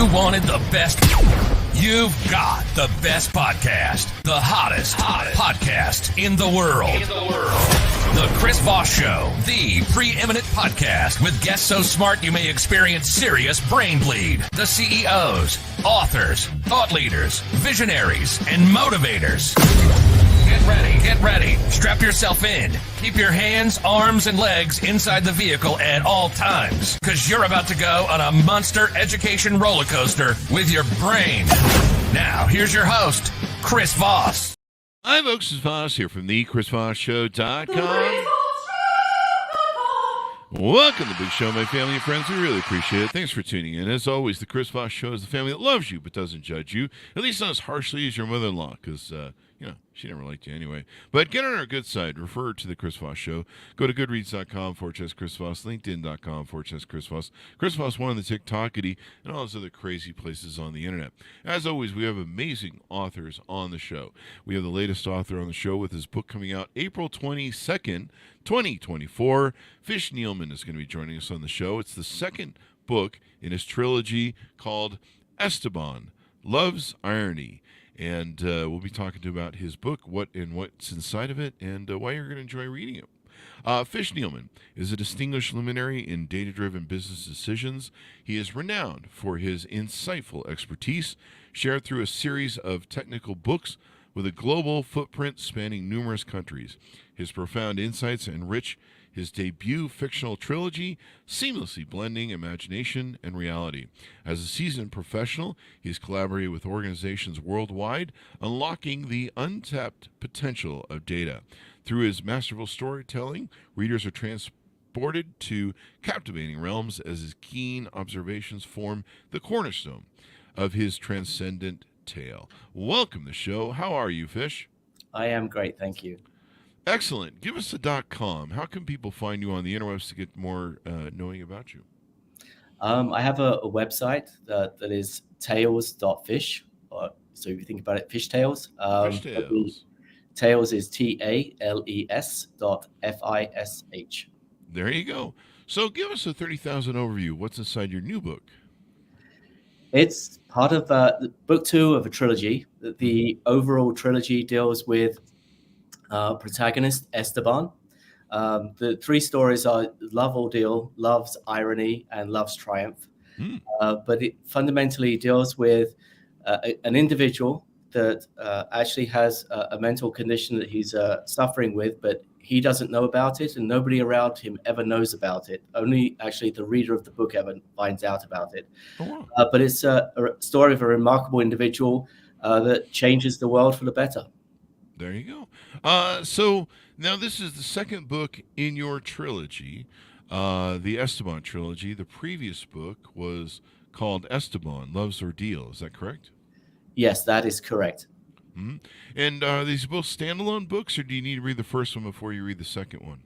You wanted the best. You've got the best podcast. The hottest podcast in the world. The Chris Voss Show, the preeminent podcast with guests so smart you may experience serious brain bleed. The CEOs, authors, thought leaders, visionaries, and motivators. Get ready. Strap yourself in. Keep your hands, arms, and legs inside the vehicle at all times, because you're about to go on a monster education roller coaster with your brain. Now, here's your host, Chris Voss. Hi, folks. It's Voss here from the ChrisVossShow.com. Welcome to the big show, my family and friends. We really appreciate it. Thanks for tuning in. As always, the Chris Voss Show is the family that loves you but doesn't judge you, at least not as harshly as your mother-in-law, because, she never liked you anyway. But get on our good side. Refer to the Chris Voss Show. Go to goodreads.com/Chris Voss, LinkedIn.com/Chris Voss, Chris Voss 1 on the TikTokity, and all those other crazy places on the internet. As always, we have amazing authors on the show. We have the latest author on the show with his book coming out April 22nd, 2024. Fish Nealman is going to be joining us on the show. It's the second book in his trilogy called Esteban, Love's Irony. And we'll be talking about his book, what's inside of it, and why you're going to enjoy reading it. Fish Nealman is a distinguished luminary in data-driven business decisions. He is renowned for his insightful expertise, shared through a series of technical books with a global footprint spanning numerous countries. His profound insights enrich his debut fictional trilogy, seamlessly blending imagination and reality. As a seasoned professional, he's collaborated with organizations worldwide, unlocking the untapped potential of data. Through his masterful storytelling, readers are transported to captivating realms as his keen observations form the cornerstone of his transcendent tale. Welcome to the show. How are you, Fish? I am great, thank you. Excellent. Give us a .com. How can people find you on the interwebs to get more knowing about you? I have a website that is tales.fish. So if you think about it, fish tales. Fish Tales. Tales is TALES.FISH. There you go. So give us a 30,000 overview. What's inside your new book? It's part of book 2 of a trilogy. The overall trilogy deals with protagonist Esteban. The 3 stories are Love Ordeal, Love's Irony, and Love's Triumph. But it fundamentally deals with an individual that actually has a mental condition that he's suffering with, but he doesn't know about it, and nobody around him ever knows about it. Only actually the reader of the book ever finds out about it. Oh, wow. But it's a story of a remarkable individual that changes the world for the better. There you go. So now this is the second book in your trilogy, the Esteban trilogy. The previous book was called Esteban, Love's Ordeal. Is that correct? Yes, that is correct. Mm-hmm. And are these both standalone books, or do you need to read the first one before you read the second one?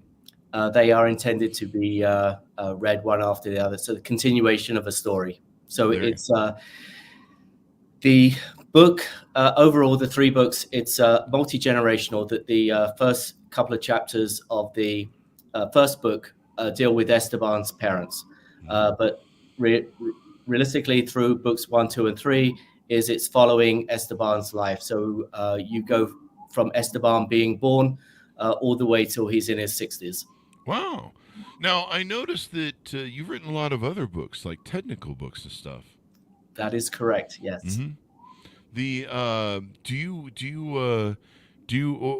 They are intended to be read one after the other. So the continuation of a story. So it's the book, overall, the 3 books, it's multi-generational. That the first couple of chapters of the first book deal with Esteban's parents. But realistically, through books 1, 2, and 3, it's following Esteban's life. So you go from Esteban being born all the way till he's in his 60s. Wow. Now, I noticed that you've written a lot of other books, like technical books and stuff. That is correct. Yes. Mm-hmm.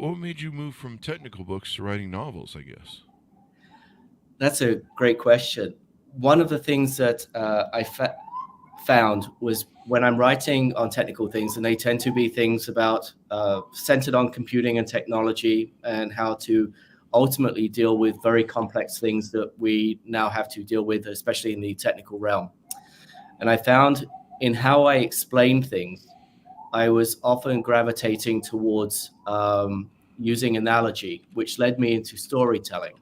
What made you move from technical books to writing novels, I guess? That's a great question. One of the things that I found was when I'm writing on technical things, and they tend to be things about centered on computing and technology and how to ultimately deal with very complex things that we now have to deal with, especially in the technical realm. And I found in how I explained things, I was often gravitating towards using analogy, which led me into storytelling.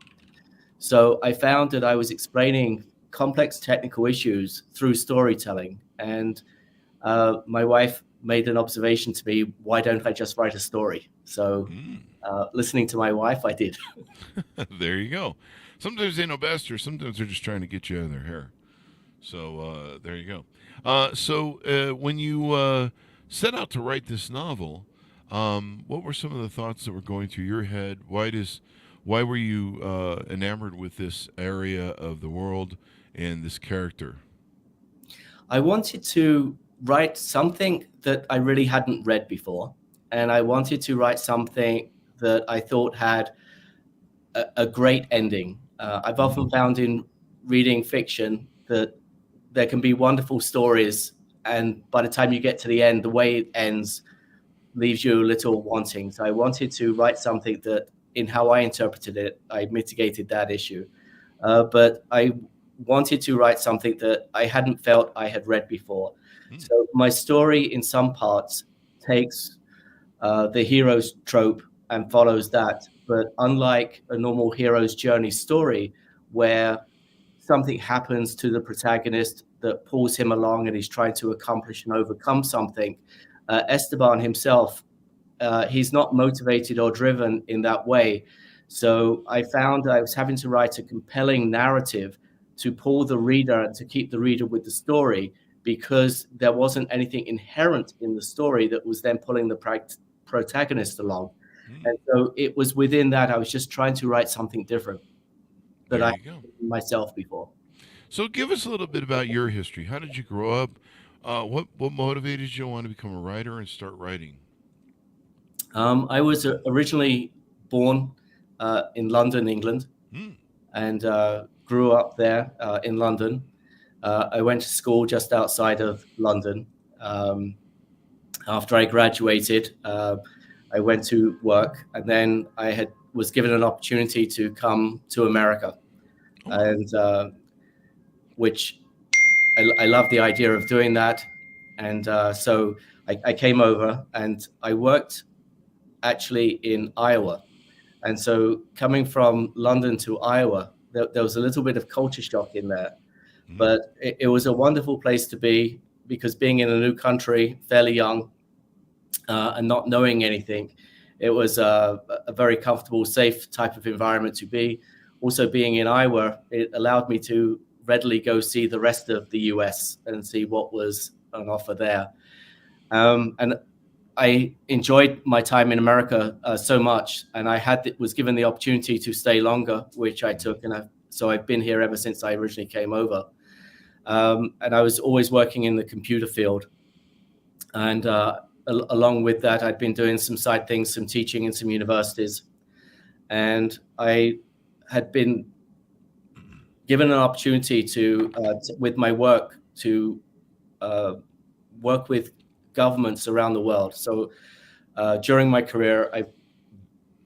So I found that I was explaining complex technical issues through storytelling. And my wife made an observation to me, why don't I just write a story? So listening to my wife, I did. There you go. Sometimes they know best, or sometimes they're just trying to get you out of their hair. So there you go. When you set out to write this novel, what were some of the thoughts that were going through your head? Why were you enamored with this area of the world and this character? I wanted to write something that I really hadn't read before, and I wanted to write something that I thought had a great ending. I've often found in reading fiction that there can be wonderful stories, and by the time you get to the end, the way it ends leaves you a little wanting. So I wanted to write something that, in how I interpreted it, I mitigated that issue. But I wanted to write something that I hadn't felt I had read before. Mm. So my story, in some parts, takes the hero's trope and follows that. But unlike a normal hero's journey story, where something happens to the protagonist that pulls him along and he's trying to accomplish and overcome something, Esteban himself, he's not motivated or driven in that way. So I found I was having to write a compelling narrative to pull the reader and to keep the reader with the story, because there wasn't anything inherent in the story that was then pulling the protagonist along. Mm. And so it was within that I was just trying to write something different that There I you go. hadn't myself before. So give us a little bit about your history. How did you grow up? What motivated you to want to become a writer and start writing? I was originally born in London, England, Mm. and grew up there in London. I went to school just outside of London. Um, After I graduated, I went to work, and then was given an opportunity to come to America, Oh, wow. and which I love the idea of doing that. And so I came over, and I worked actually in Iowa. And so coming from London to Iowa, there was a little bit of culture shock in there. Mm. But it was a wonderful place to be, because being in a new country, fairly young, and not knowing anything, it was a very comfortable, safe type of environment to be. Also, being in Iowa, it allowed me to readily go see the rest of the US and see what was on offer there. And I enjoyed my time in America so much, and was given the opportunity to stay longer, which I took, and so I've been here ever since I originally came over. And I was always working in the computer field, and along with that, I'd been doing some side things, some teaching in some universities, and I had been given an opportunity with my work, to work with governments around the world. So during my career, I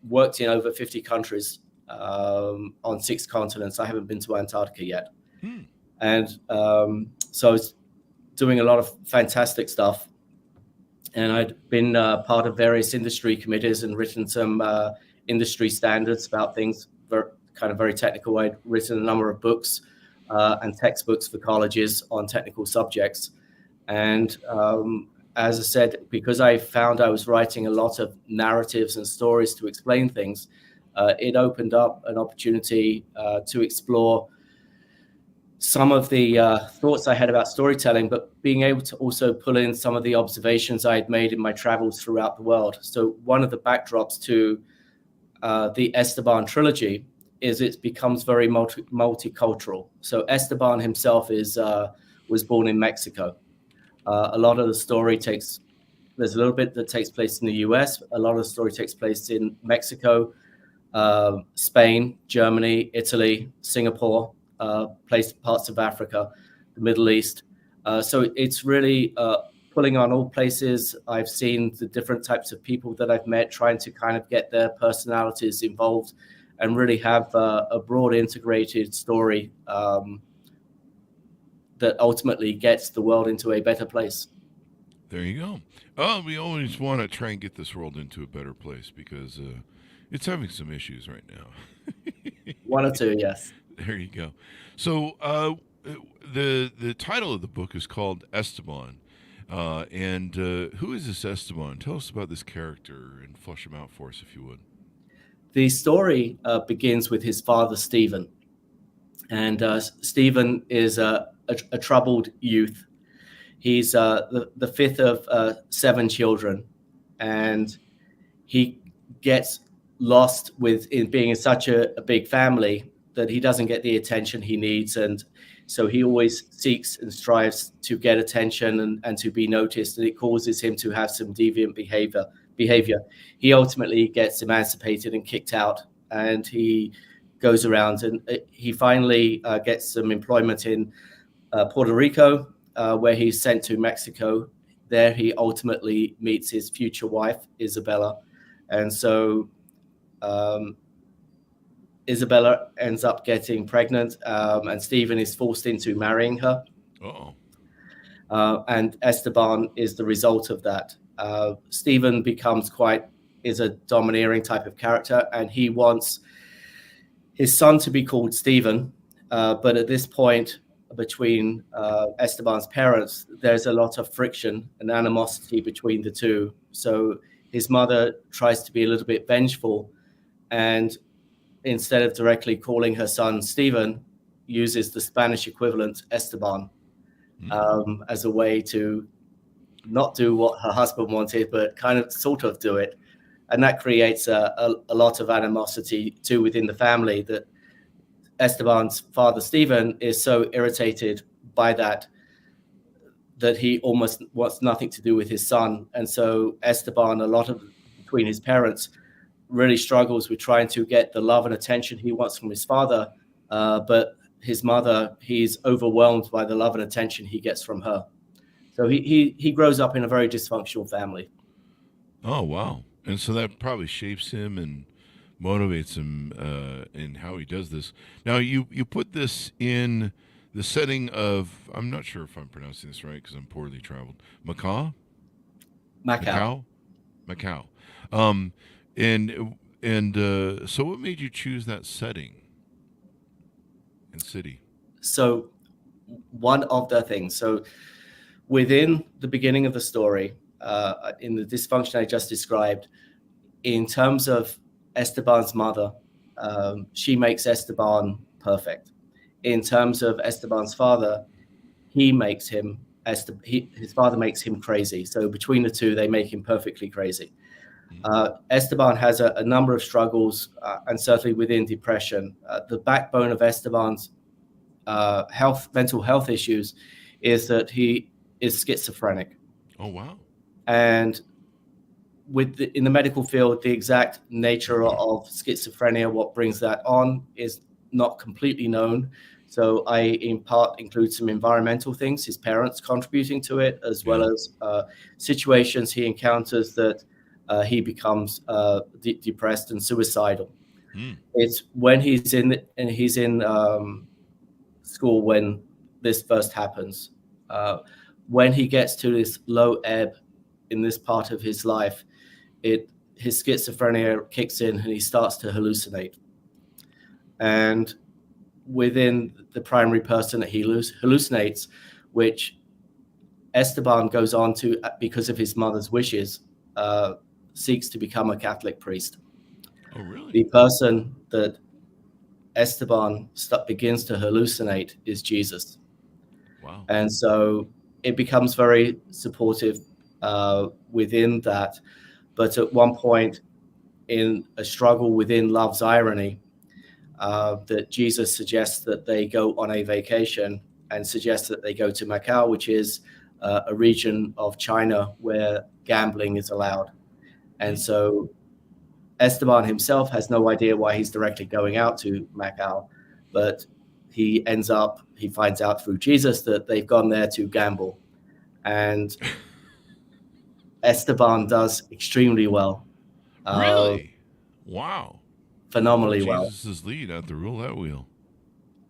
worked in over 50 countries on 6 continents. I haven't been to Antarctica yet. Mm. And so I was doing a lot of fantastic stuff. And I'd been part of various industry committees and written some industry standards about things, very technical. I'd written a number of books and textbooks for colleges on technical subjects. And as I said, because I found I was writing a lot of narratives and stories to explain things, it opened up an opportunity to explore some of the thoughts I had about storytelling, but being able to also pull in some of the observations I had made in my travels throughout the world. So one of the backdrops to the Esteban trilogy is it becomes very multicultural. So Esteban himself was born in Mexico. A lot of the story there's a little bit that takes place in the US. A lot of the story takes place in Mexico, Spain, Germany, Italy, Singapore, parts of Africa, the Middle East. So it's really pulling on all places. I've seen the different types of people that I've met, trying to kind of get their personalities involved and really have a broad integrated story that ultimately gets the world into a better place. There you go. Oh, we always want to try and get this world into a better place because it's having some issues right now. 1 or 2, yes. There you go. So the title of the book is called Esteban. And who is this Esteban? Tell us about this character and flesh him out for us, if you would. The story begins with his father, Stephen. And Stephen is a troubled youth. He's the fifth of 7 children, and he gets lost in being in such a big family that he doesn't get the attention he needs. And so he always seeks and strives to get attention and to be noticed. And it causes him to have some deviant behavior. He ultimately gets emancipated and kicked out, and he goes around, and he finally gets some employment in Puerto Rico, where he's sent to Mexico. There he ultimately meets his future wife, Isabella. And so Isabella ends up getting pregnant, and Stephen is forced into marrying her. And Esteban is the result of that. Stephen is a domineering type of character, and he wants his son to be called Stephen. But at this point, between Esteban's parents, there's a lot of friction and animosity between the two. So his mother tries to be a little bit vengeful, and instead of directly calling her son Stephen, uses the Spanish equivalent Esteban as a way to not do what her husband wanted, but kind of sort of do it. And that creates a lot of animosity too within the family, that Esteban's father, Stephen, is so irritated by that he almost wants nothing to do with his son. And so Esteban, between his parents, really struggles with trying to get the love and attention he wants from his father. But his mother, he's overwhelmed by the love and attention he gets from her. So he grows up in a very dysfunctional family. Oh, wow. And so that probably shapes him and motivates him in how he does this. Now, you put this in the setting of, I'm not sure if I'm pronouncing this right because I'm poorly traveled, Macau. So what made you choose that setting and city? So one of the things, so within the beginning of the story, in the dysfunction I just described, in terms of Esteban's mother, she makes Esteban perfect. In terms of Esteban's father, his father makes him crazy. So between the two, they make him perfectly crazy. Esteban has a number of struggles, and certainly within depression. The backbone of Esteban's mental health issues is that he is schizophrenic. Oh, wow. And in the medical field, the exact nature of schizophrenia, what brings that on, is not completely known. So I, in part, include some environmental things, his parents contributing to it, as well as situations he encounters that he becomes depressed and suicidal. It's when he's in school when this first happens. When he gets to this low ebb in this part of his life, his schizophrenia kicks in and he starts to hallucinate. And within the primary person that he hallucinates, which Esteban goes on to, because of his mother's wishes, seeks to become a Catholic priest. Oh, really? The person that Esteban begins to hallucinate is Jesus. Wow. And so it becomes very supportive within that. But at one point, in a struggle within love's irony, that Jesus suggests that they go on a vacation and suggests that they go to Macau, which is a region of China where gambling is allowed. And so Esteban himself has no idea why he's directly going out to Macau, but he finds out through Jesus that they've gone there to gamble. And Esteban does extremely well. Really? Wow. Phenomenally well. Jesus' lead at the roulette wheel.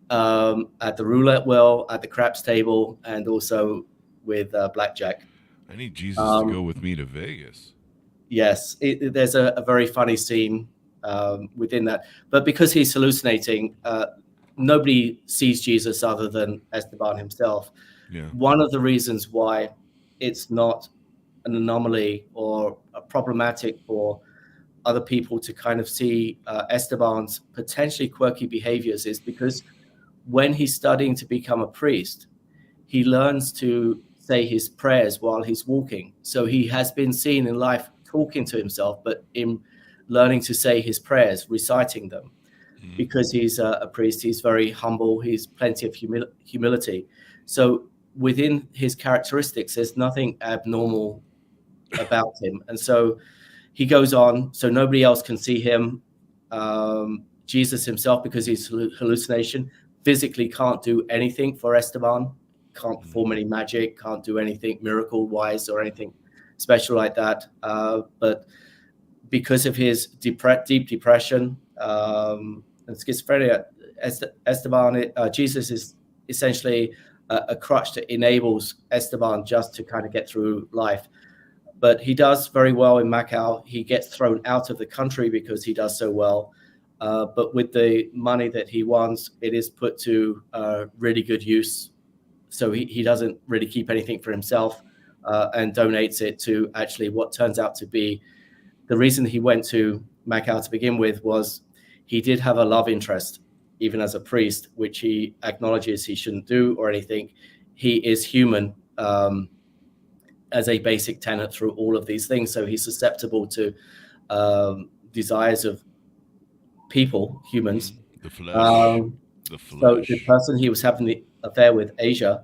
At the roulette wheel, at the craps table, and also with blackjack. I need Jesus to go with me to Vegas. Yes, there's a very funny scene within that. But because he's hallucinating, nobody sees Jesus other than Esteban himself. Yeah. One of the reasons why it's not an anomaly or problematic for other people to kind of see Esteban's potentially quirky behaviors is because when he's studying to become a priest, he learns to say his prayers while he's walking. So he has been seen in life talking to himself, but in learning to say his prayers, reciting them. Because he's a priest, he's very humble, he's plenty of humility. So within his characteristics, there's nothing abnormal about him. And so he goes on, so nobody else can see him. Jesus himself, because he's hallucination, physically can't do anything for Esteban, can't perform any magic, can't do anything miracle-wise or anything special like that. But because of his deep depression and schizophrenia, Esteban, Jesus is essentially a crutch that enables Esteban just to kind of get through life. But he does very well in Macau. He gets thrown out of the country because he does so well. But with the money that he wants, it is put to really good use. So he doesn't really keep anything for himself and donates it to actually what turns out to be the reason he went to Macau to begin with. Was he did have a love interest, even as a priest, which he acknowledges he shouldn't do or anything. He is human as a basic tenet through all of these things. So he's susceptible to desires of people, humans. The flesh. The flesh. So the person he was having the affair with, Asia,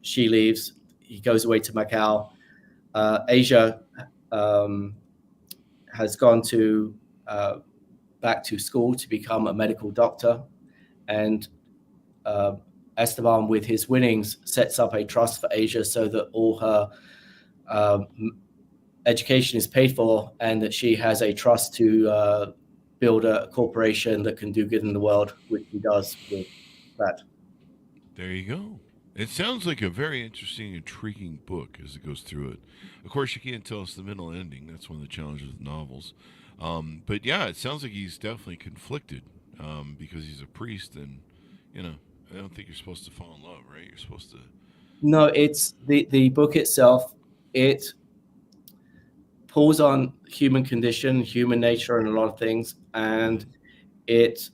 she leaves. He goes away to Macau. Asia has gone to back to school to become a medical doctor, and Esteban, with his winnings, sets up a trust for Asia so that all her education is paid for, and that she has a trust to build a corporation that can do good in the world, which he does with that. There you go. It sounds like a very interesting, intriguing book as it goes through it. Of course, you can't tell us the middle ending. That's one of the challenges with novels. But yeah, it sounds like he's definitely conflicted because he's a priest, and I don't think you're supposed to fall in love, right? You're supposed to. No, it's the book itself. It pulls on human condition, human nature, and a lot of things, and it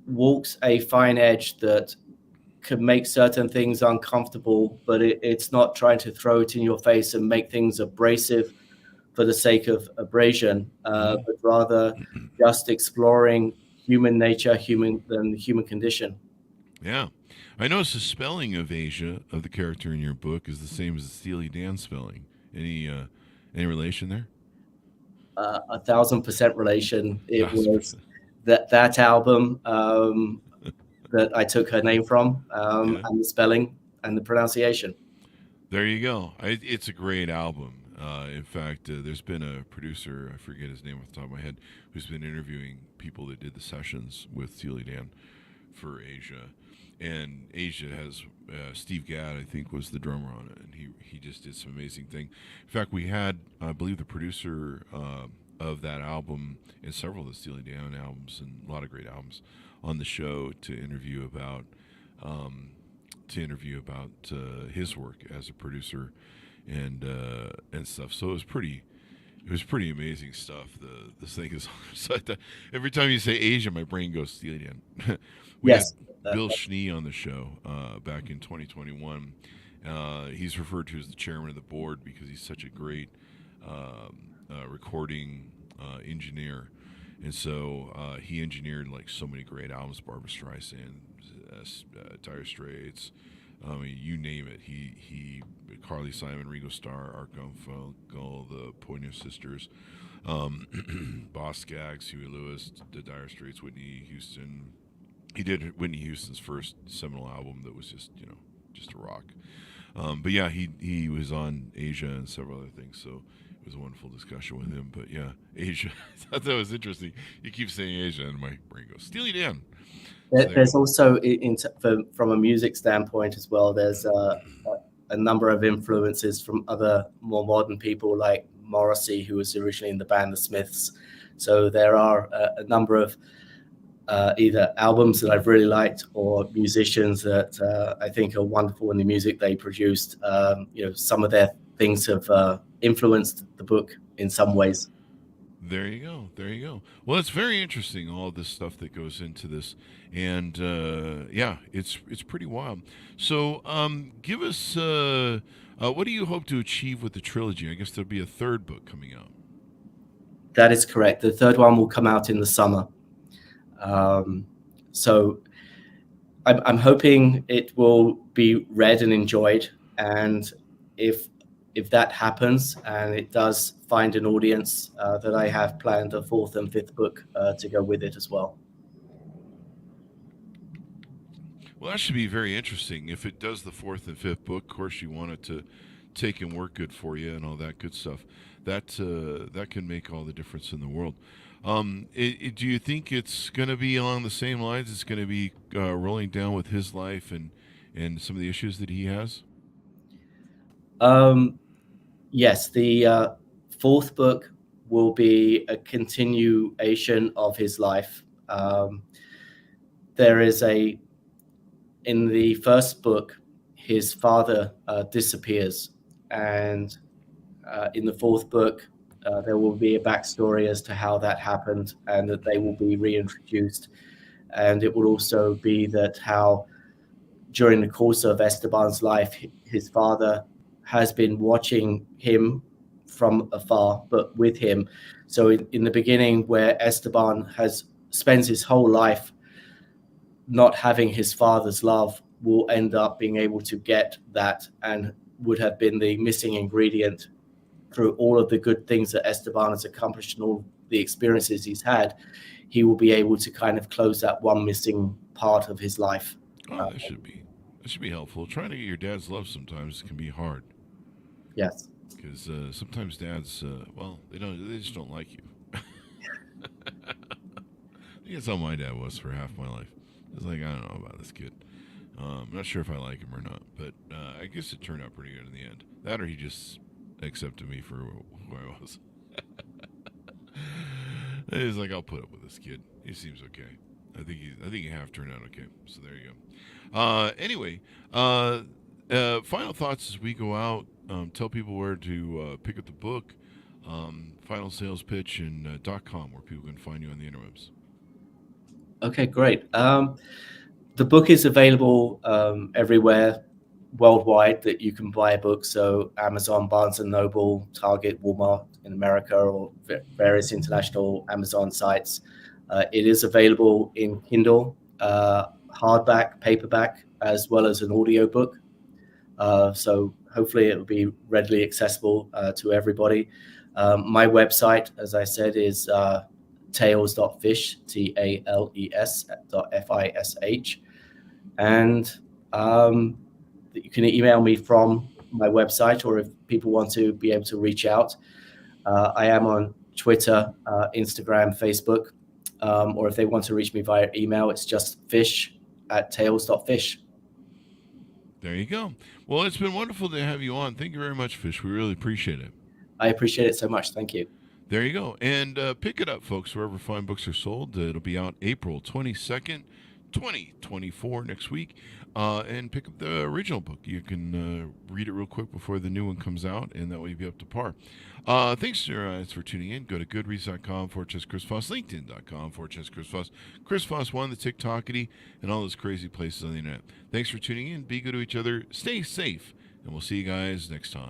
walks a fine edge that could make certain things uncomfortable, but it's not trying to throw it in your face and make things abrasive for the sake of abrasion, but rather just exploring human nature, human condition. Yeah. I noticed the spelling of Asia, of the character in your book, is the same as the Steely Dan spelling. Any relation there? 1,000% relation. It was that album that I took her name from, and the spelling and the pronunciation. There you go. It's a great album. In fact, there's been a producer, I forget his name off the top of my head, who's been interviewing people that did the sessions with Steely Dan for Asia. And Asia has Steve Gadd, I think, was the drummer on it, and he just did some amazing thing. In fact, we had, I believe, the producer of that album and several of the Steely Dan albums and a lot of great albums on the show to interview about his work as a producer and stuff. So it was pretty amazing stuff. This thing is every time you say Asia, my brain goes Steely Dan. We had Bill Schnee on the show back in 2021. He's referred to as the chairman of the board because he's such a great recording engineer. And so he engineered like so many great albums, Barbra Streisand, Dire Straits, you name it. He Carly Simon, Ringo Starr, Art Garfunkel, the Pointer Sisters, Boss Skaggs, Huey Lewis, the Dire Straits, Whitney Houston. He did Whitney Houston's first seminal album that was just a rock. But yeah, he was on Asia and several other things. So it was a wonderful discussion with him. But yeah, Asia. I thought that was interesting. You keep saying Asia, and my brain goes Steely Dan. There's also, from a music standpoint as well, there's a number of influences from other more modern people like Morrissey, who was originally in the band The Smiths. So there are a number of either albums that I've really liked or musicians that I think are wonderful in the music they produced. Some of their things have influenced the book in some ways. There you go. There you go. Well, it's very interesting, all this stuff that goes into this, and yeah, it's pretty wild. So, give us what do you hope to achieve with the trilogy? I guess there'll be a third book coming out. That is correct. The third one will come out in the summer. So I'm hoping it will be read and enjoyed, and if that happens and it does find an audience, that I have planned a fourth and fifth book to go with it as well. Well, that should be very interesting. If it does the fourth and fifth book, of course, you want it to take and work good for you and all that good stuff. That can make all the difference in the world. Do you think it's going to be along the same lines? It's going to be rolling down with his life and some of the issues that he has. Yes, the fourth book will be a continuation of his life. There is in the first book, his father disappears, and in the fourth book, there will be a backstory as to how that happened, and that they will be reintroduced. And it will also be that how during the course of Esteban's life, his father has been watching him from afar, but with him. So in the beginning, where Esteban spends his whole life not having his father's love, will end up being able to get that, and would have been the missing ingredient through all of the good things that Esteban has accomplished and all the experiences he's had. He will be able to kind of close that one missing part of his life. Oh, that should be helpful. Trying to get your dad's love sometimes can be hard. Yes. Because sometimes dads, well, they just don't like you. I think that's how my dad was for half my life. It's like, I don't know about this kid. I'm not sure if I like him or not, but I guess it turned out pretty good in the end. That, or he just accepted me for who I was. He's like, I'll put up with this kid. He seems okay. I think he half turned out okay. So there you go. Anyway, final thoughts as we go out. Tell people where to pick up the book, final sales pitch, and .com, where people can find you on the interwebs. Okay, great. The book is available everywhere worldwide that you can buy a book. So Amazon, Barnes and Noble, Target, Walmart in America, or various international Amazon sites. It is available in Kindle, hardback, paperback, as well as an audiobook. So hopefully it will be readily accessible to everybody. My website, as I said, is tales.fish, TALES.FISH. And you can email me from my website, or if people want to be able to reach out, I am on Twitter, Instagram, Facebook, or if they want to reach me via email, it's just fish@tales.fish. There you go. Well, it's been wonderful to have you on. Thank you very much, Fish. We really appreciate it. I appreciate it so much. Thank you. There you go. And pick it up, folks, wherever fine books are sold. It'll be out April 22nd, 2024, next week. And pick up the original book. You can read it real quick before the new one comes out, and that way you'll be up to par. Thanks for tuning in. Go to goodreads.com/Chris Foss, LinkedIn.com/Chris Foss, Chris Foss1, the TikTokity, and all those crazy places on the internet. Thanks for tuning in. Be good to each other. Stay safe. And we'll see you guys next time.